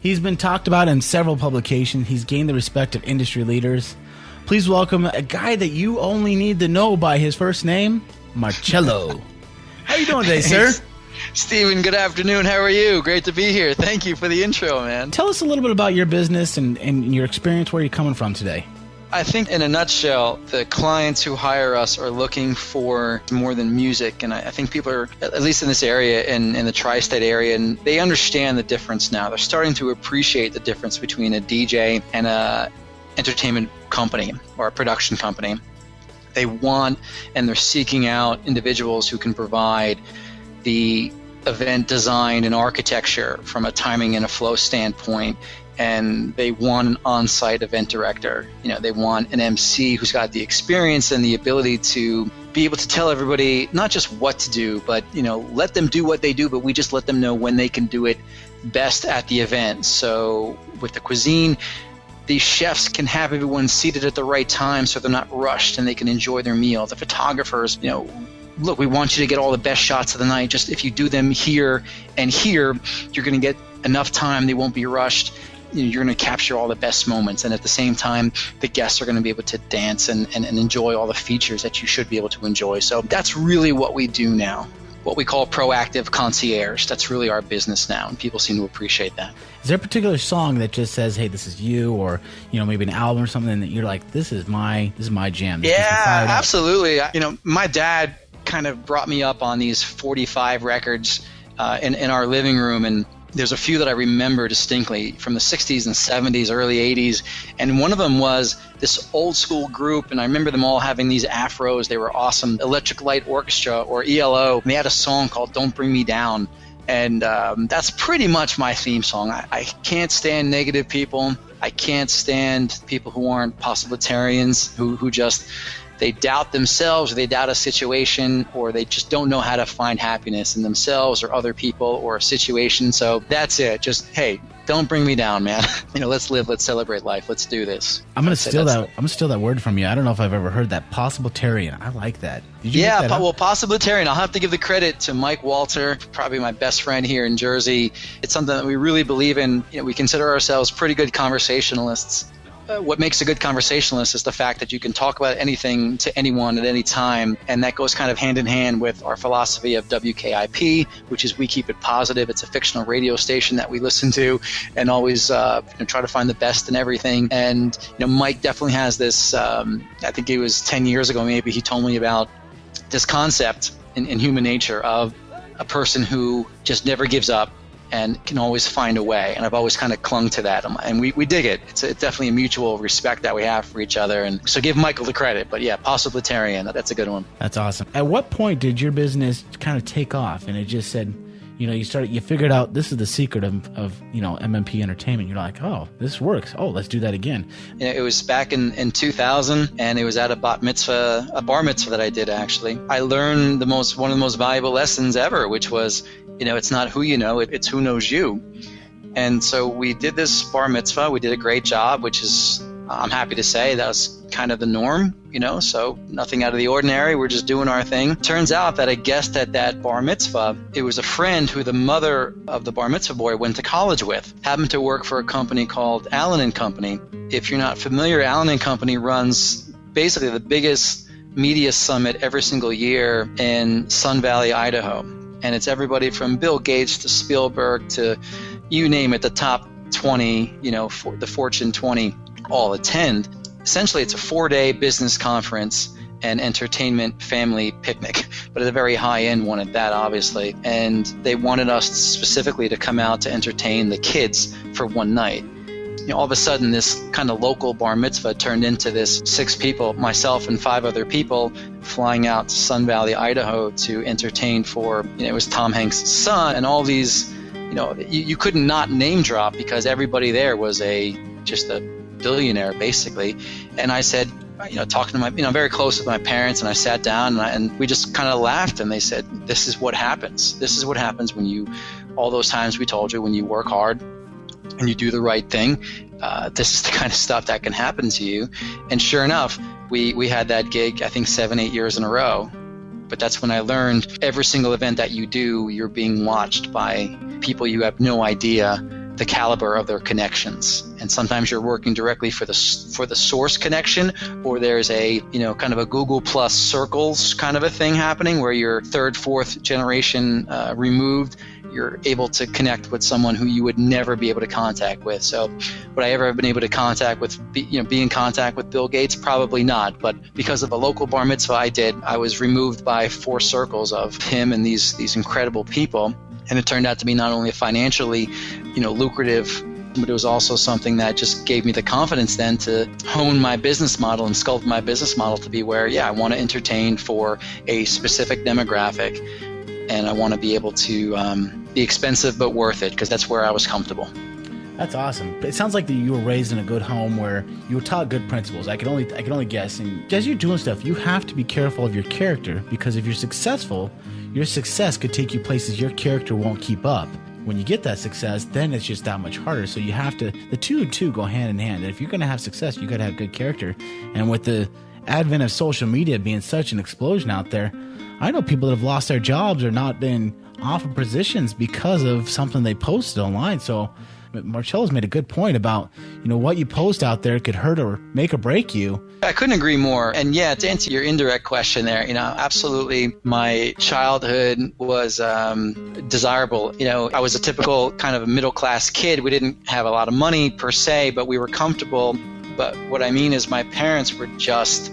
He's been talked about in several publications. He's gained the respect of industry leaders. Please welcome a guy that you only need to know by his first name, Marcello. How you doing today, sir? Steven, good afternoon. How are you? Great to be here. Thank you for the intro, man. Tell us a little bit about your business and your experience, where you're coming from today. I think in a nutshell, the clients who hire us are looking for more than music. And I think people are, at least in this area, in the tri-state area, and they understand the difference now. They're starting to appreciate the difference between a DJ and a entertainment company or a production company. They want and they're seeking out individuals who can provide the event design and architecture from a timing and a flow standpoint. And they want an on-site event director. They want an MC who's got the experience and the ability to be able to tell everybody not just what to do, but let them do what they do, but we just let them know when they can do it best at the event. So with the cuisine, these chefs can have everyone seated at the right time so they're not rushed and they can enjoy their meal. The photographers, look, we want you to get all the best shots of the night. Just if you do them here and here, you're going to get enough time. They won't be rushed. You're going to capture all the best moments, and at the same time the guests are going to be able to dance and enjoy all the features that you should be able to enjoy. So that's really what we do now, what we call proactive concierge. That's really our business now, and people seem to appreciate that. Is there a particular song that just says, hey, this is you, or maybe an album or something that you're like, this is my jam? Yeah, absolutely. My dad kind of brought me up on these 45 records in our living room, and there's a few that I remember distinctly from the 60s and 70s, early 80s, and one of them was this old school group, and I remember them all having these afros. They were awesome. Electric Light Orchestra, or ELO, and they had a song called Don't Bring Me Down, and that's pretty much my theme song. I can't stand negative people. I can't stand people who aren't possibilitarians, who just they doubt themselves, or they doubt a situation, or they just don't know how to find happiness in themselves or other people or a situation. So that's it. Just, hey, don't bring me down, man. Let's live, let's celebrate life. Let's do this. I'm gonna steal that word from you. I don't know if I've ever heard that. Possibilitarian. I like that. Did you yeah, well, possibilitarian. I'll have to give the credit to Mike Walter, probably my best friend here in Jersey. It's something that we really believe in. We consider ourselves pretty good conversationalists. What makes a good conversationalist is the fact that you can talk about anything to anyone at any time, and that goes kind of hand in hand with our philosophy of WKIP, which is we keep it positive. It's a fictional radio station that we listen to and always try to find the best in everything. And Mike definitely has this, I think it was 10 years ago maybe, he told me about this concept in human nature of a person who just never gives up and can always find a way. And I've always kind of clung to that. And we dig it. It's definitely a mutual respect that we have for each other. And so give Michael the credit. But yeah, possibilitarian, that's a good one. That's awesome. At what point did your business kind of take off and it just said, you figured out this is the secret of MMP Entertainment. You're like, oh, this works. Oh, let's do that again. It was back in 2000, and it was at a bar mitzvah that I did, actually. I learned one of the most valuable lessons ever, which was, it's not who you know, it's who knows you. And so we did this bar mitzvah. We did a great job, which is, I'm happy to say, that was kind of the norm, so nothing out of the ordinary. We're just doing our thing. Turns out that a guest at that bar mitzvah, it was a friend who the mother of the bar mitzvah boy went to college with, happened to work for a company called Allen & Company. If you're not familiar, Allen & Company runs basically the biggest media summit every single year in Sun Valley, Idaho. And it's everybody from Bill Gates to Spielberg to you name it, the top 20, for the Fortune 20 all attend. Essentially, it's a 4-day business conference and entertainment family picnic, but at a very high-end one at that, obviously. And they wanted us specifically to come out to entertain the kids for one night. All of a sudden, this kind of local bar mitzvah turned into this 6 people, myself and 5 other people, flying out to Sun Valley, Idaho to entertain for, it was Tom Hanks' son, and all these, you couldn't not name drop because everybody there was just a billionaire, basically. And I said, talking to my, very close with my parents, and I sat down and we just kind of laughed, and they said, this is what happens. This is what happens when all those times we told you, when you work hard and you do the right thing, this is the kind of stuff that can happen to you. And sure enough, we had that gig, I think 7-8 years in a row. But that's when I learned every single event that you do, you're being watched by people you have no idea the caliber of their connections. And sometimes you're working directly for the source connection, or there's a, kind of a Google plus circles kind of a thing happening where you're third, fourth generation removed. You're able to connect with someone who you would never be able to contact with. So would I ever have been able to be in contact with Bill Gates? Probably not. But because of a local bar mitzvah I did, I was removed by 4 circles of him and these incredible people. And it turned out to be not only financially, lucrative, but it was also something that just gave me the confidence then to hone my business model and sculpt my business model to be where, I want to entertain for a specific demographic. And I want to be able to be expensive but worth it, because that's where I was comfortable. That's awesome. It sounds like that you were raised in a good home where you were taught good principles. I can only guess. And as you're doing stuff, you have to be careful of your character, because if you're successful, your success could take you places your character won't keep up. When you get that success, then it's just that much harder. So you have to, the two go hand in hand. And if you're going to have success, you got to have good character. And with the advent of social media being such an explosion out there, I know people that have lost their jobs or not been offered positions because of something they posted online. So Marcello's made a good point about, what you post out there could hurt or make or break you. I couldn't agree more. And to answer your indirect question there, absolutely my childhood was desirable. I was a typical kind of a middle-class kid. We didn't have a lot of money per se, but we were comfortable. But what I mean is my parents were just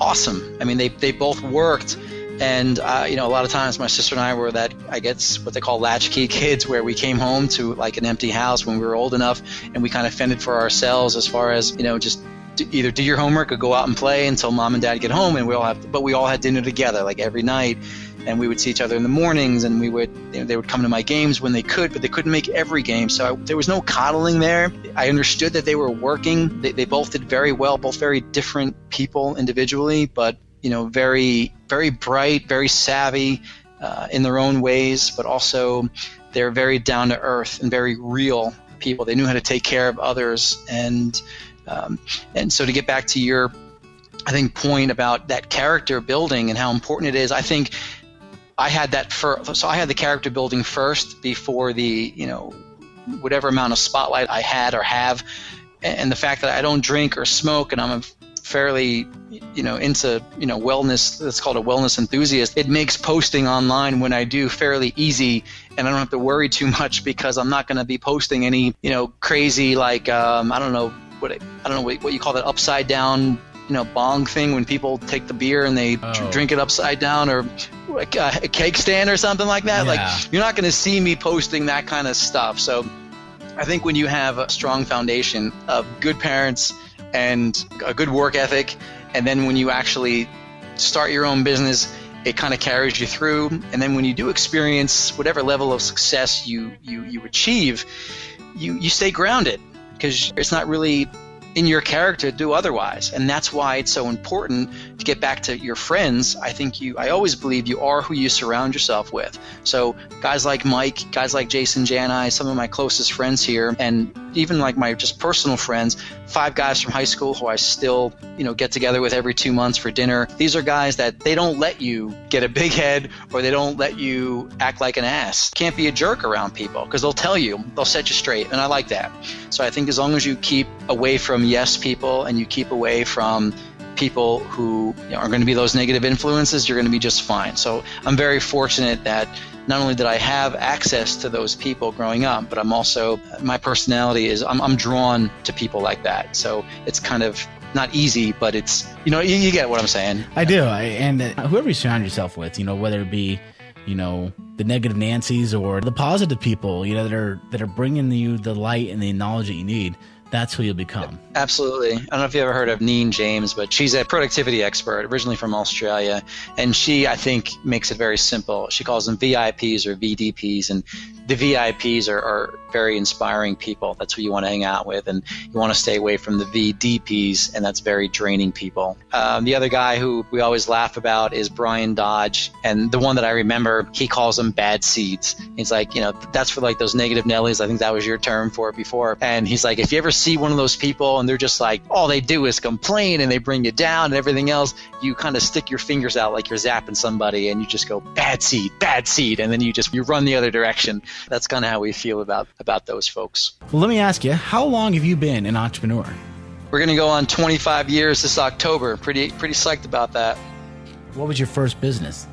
awesome. I mean, they both worked. And, a lot of times my sister and I were that, I guess, what they call latchkey kids, where we came home to like an empty house when we were old enough, and we kind of fended for ourselves as far as, just either do your homework or go out and play until mom and dad get home. And we all had dinner together like every night. And we would see each other in the mornings, and they would come to my games when they could, but they couldn't make every game. So there was no coddling there. I understood that they were working. They both did very well, both very different people individually, but very, very bright, very savvy in their own ways, but also they're very down to earth and very real people. They knew how to take care of others. And so to get back to your, I think, point about that character building and how important it is, I think I had that so I had the character building first before the, whatever amount of spotlight I had or have. And the fact that I don't drink or smoke, and I'm fairly, into, wellness, that's called a wellness enthusiast, it makes posting online when I do fairly easy, and I don't have to worry too much, because I'm not going to be posting any, crazy, like, I don't know what you call that upside down, bong thing when people take the beer and they drink it upside down, or a cake stand or something like that. Yeah. Like, you're not going to see me posting that kind of stuff. So I think when you have a strong foundation of good parents and a good work ethic, and then when you actually start your own business, it kind of carries you through. And then when you do experience whatever level of success you achieve, you stay grounded, because it's not really in your character to do otherwise. And that's why it's so important to get back to your friends. I always believe you are who you surround yourself with. So guys like Mike, guys like Jason Jani, some of my closest friends here, and even like my just personal friends, 5 guys from high school who I still, get together with every 2 months for dinner. These are guys that they don't let you get a big head, or they don't let you act like an ass. Can't be a jerk around people, because they'll tell you, they'll set you straight. And I like that. So I think as long as you keep away from yes people, and you keep away from people who are going to be those negative influences, you're going to be just fine. So I'm very fortunate that not only did I have access to those people growing up, but I'm also, my personality is, I'm drawn to people like that. So it's kind of not easy, but it's, you get what I'm saying. I do. And whoever you surround yourself with, whether it be, the negative Nancys or the positive people, that are bringing you the light and the knowledge that you need, that's who you'll become. Absolutely. I don't know if you ever heard of Neen James, but she's a productivity expert, originally from Australia. And she, I think, makes it very simple. She calls them VIPs or VDPs. And the VIPs are very inspiring people. That's who you want to hang out with. And you want to stay away from the VDPs, and that's very draining people. The other guy who we always laugh about is Brian Dodge. And the one that I remember, he calls them bad seeds. He's like, that's for like those negative Nellies. I think that was your term for it before. And he's like, if you ever see one of those people and they're just like, all they do is complain and they bring you down and everything else, you kind of stick your fingers out like you're zapping somebody and you just go, bad seed, and then you run the other direction. That's kind of how we feel about those folks. Well, let me ask you, how long have you been an entrepreneur? We're going to go on 25 years this October. Pretty psyched about that. What was your first business?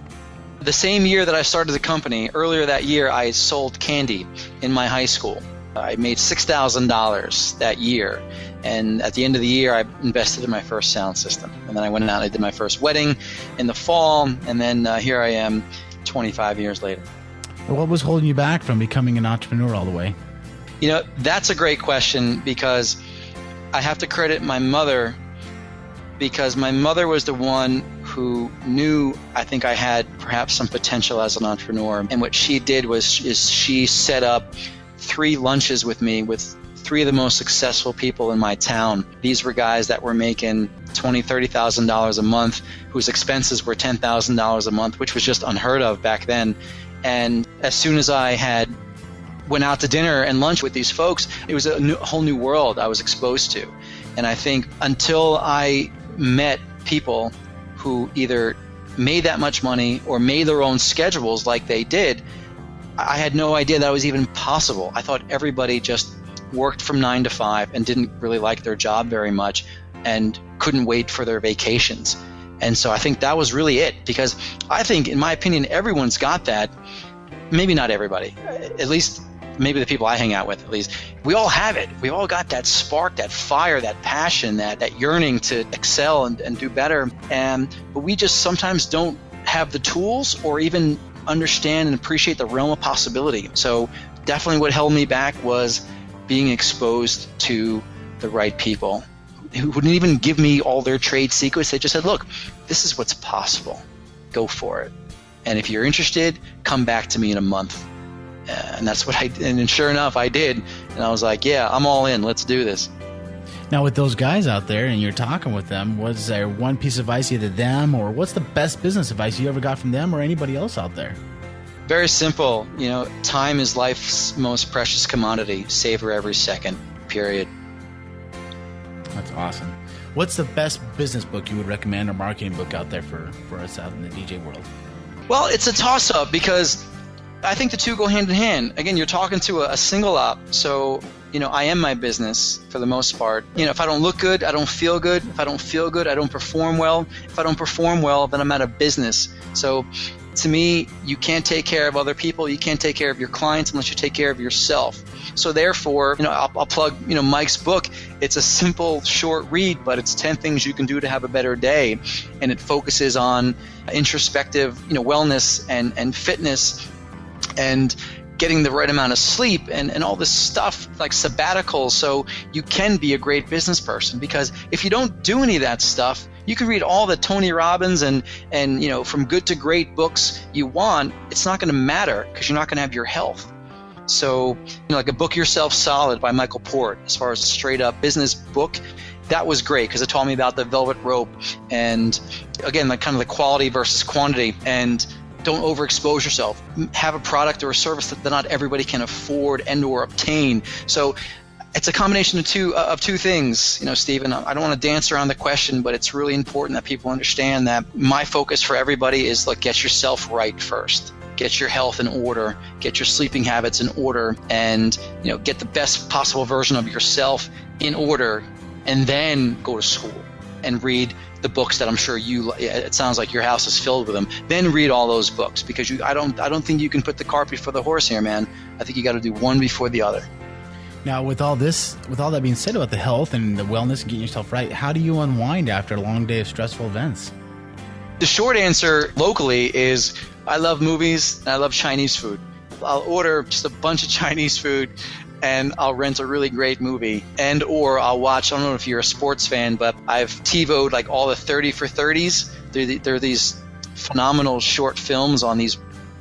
The same year that I started the company, earlier that year, I sold candy in my high school. I made $6,000 that year. And at the end of the year, I invested in my first sound system. And then I went out and I did my first wedding in the fall. And then here I am 25 years later. What was holding you back from becoming an entrepreneur all the way? You know, that's a great question, because I have to credit my mother, because my mother was the one who knew I think I had perhaps some potential as an entrepreneur. And what she did was she set up 3 lunches with me with 3 of the most successful people in my town. These were guys that were making $20,000, $30,000 a month, whose expenses were $10,000 a month, which was just unheard of back then. And as soon as I went out to dinner and lunch with these folks, it was a whole new world I was exposed to. And I think until I met people who either made that much money or made their own schedules like they did, I had no idea that was even possible. I thought everybody just worked from 9 to 5 and didn't really like their job very much and couldn't wait for their vacations. And so I think that was really it, because I think, in my opinion, everyone's got that. Maybe not everybody, at least maybe the people I hang out with, at least. We all have it. We all got that spark, that fire, that passion, that yearning to excel and do better. But we just sometimes don't have the tools or even understand and appreciate the realm of possibility. So definitely what held me back was being exposed to the right people who wouldn't even give me all their trade secrets. They just said, look, this is what's possible. Go for it. And if you're interested, come back to me in a month. And that's what I did. And sure enough, I did. And I was like, yeah, I'm all in. Let's do this. Now, with those guys out there and you're talking with them, was there one piece of advice either them, or what's the best business advice you ever got from them or anybody else out there? Very simple. You know, time is life's most precious commodity. Savor every second, period. That's awesome. What's the best business book you would recommend, or marketing book out there for us out in the DJ world? Well, it's a toss-up, because I think the two go hand in hand. Again, you're talking to a single op, so I am my business for the most part. If I don't look good, I don't feel good. If I don't feel good, I don't perform well. If I don't perform well, then I'm out of business. So to me, you can't take care of other people. You can't take care of your clients unless you take care of yourself. So therefore, I'll plug, Mike's book. It's a simple, short read, but it's 10 things you can do to have a better day. And it focuses on introspective, wellness and fitness and getting the right amount of sleep and all this stuff like sabbaticals, so you can be a great business person. Because if you don't do any of that stuff, you can read all the Tony Robbins and from good to great books you want, it's not going to matter, because you're not going to have your health. So like a Book Yourself Solid by Michael Port, as far as a straight up business book, that was great, because it taught me about the velvet rope and again, like kind of the quality versus quantity. And don't overexpose yourself. Have a product or a service that not everybody can afford and or obtain. So it's a combination of two things, Steven. I don't want to dance around the question, but it's really important that people understand that my focus for everybody is, look, get yourself right first. Get your health in order, get your sleeping habits in order, and get the best possible version of yourself in order, and then go to school and read the books that I'm sure it sounds like your house is filled with them. Then read all those books, because I don't think you can put the cart before the horse here, man. I think you got to do one before the other. Now, with all that being said about the health and the wellness and getting yourself right, how do you unwind after a long day of stressful events? The short answer locally is I love movies and I love Chinese food. I'll order just a bunch of Chinese food and I'll rent a really great movie, and or I'll watch, I don't know if you're a sports fan, but I've TiVo'd like all the 30 for 30s. They're these phenomenal short films on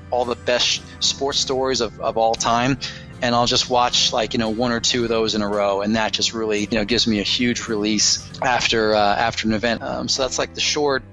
all the best sports stories of all time. And I'll just watch one or two of those in a row, and that just really gives me a huge release after an event. So that's like the short,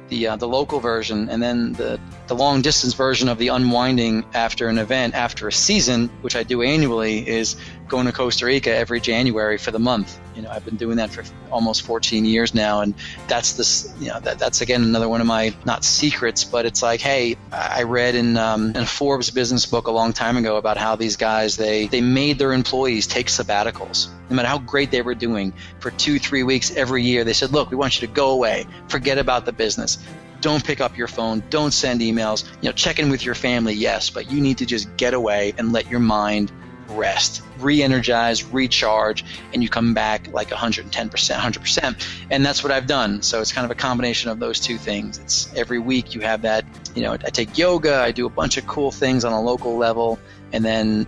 the local version, and then the long distance version of the unwinding after an event, after a season, which I do annually, is going to Costa Rica every January for the month. I've been doing that for almost 14 years now, and that's that's again another one of my, not secrets, but it's like, hey, I read in a Forbes business book a long time ago about how these guys, they made their employees take sabbaticals. No matter how great they were doing, for 2-3 weeks every year, they said, look, we want you to go away, forget about the business. Don't pick up your phone. Don't send emails. Check in with your family, yes, but you need to just get away and let your mind rest, re-energize, recharge, and you come back like 110%, 100%. And that's what I've done. So it's kind of a combination of those two things. It's every week you have that, I take yoga, I do a bunch of cool things on a local level. And then,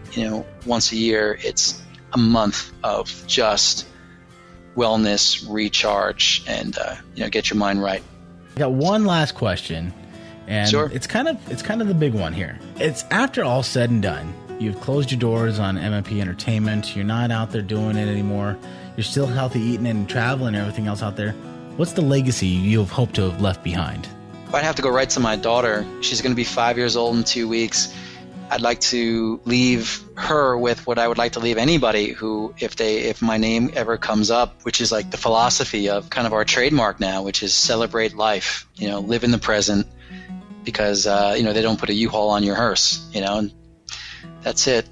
once a year, it's a month of just wellness, recharge, and, get your mind right. I got one last question, and sure. It's kind of the big one here. It's after all said and done, you've closed your doors on MMP Entertainment. You're not out there doing it anymore. You're still healthy eating and traveling and everything else out there. What's the legacy you have hoped to have left behind? I'd have to go right to my daughter. She's going to be 5 years old in 2 weeks. I'd like to leave her with what I would like to leave anybody who, if my name ever comes up, which is like the philosophy of kind of our trademark now, which is celebrate life, live in the present, because, they don't put a U-Haul on your hearse, and that's it.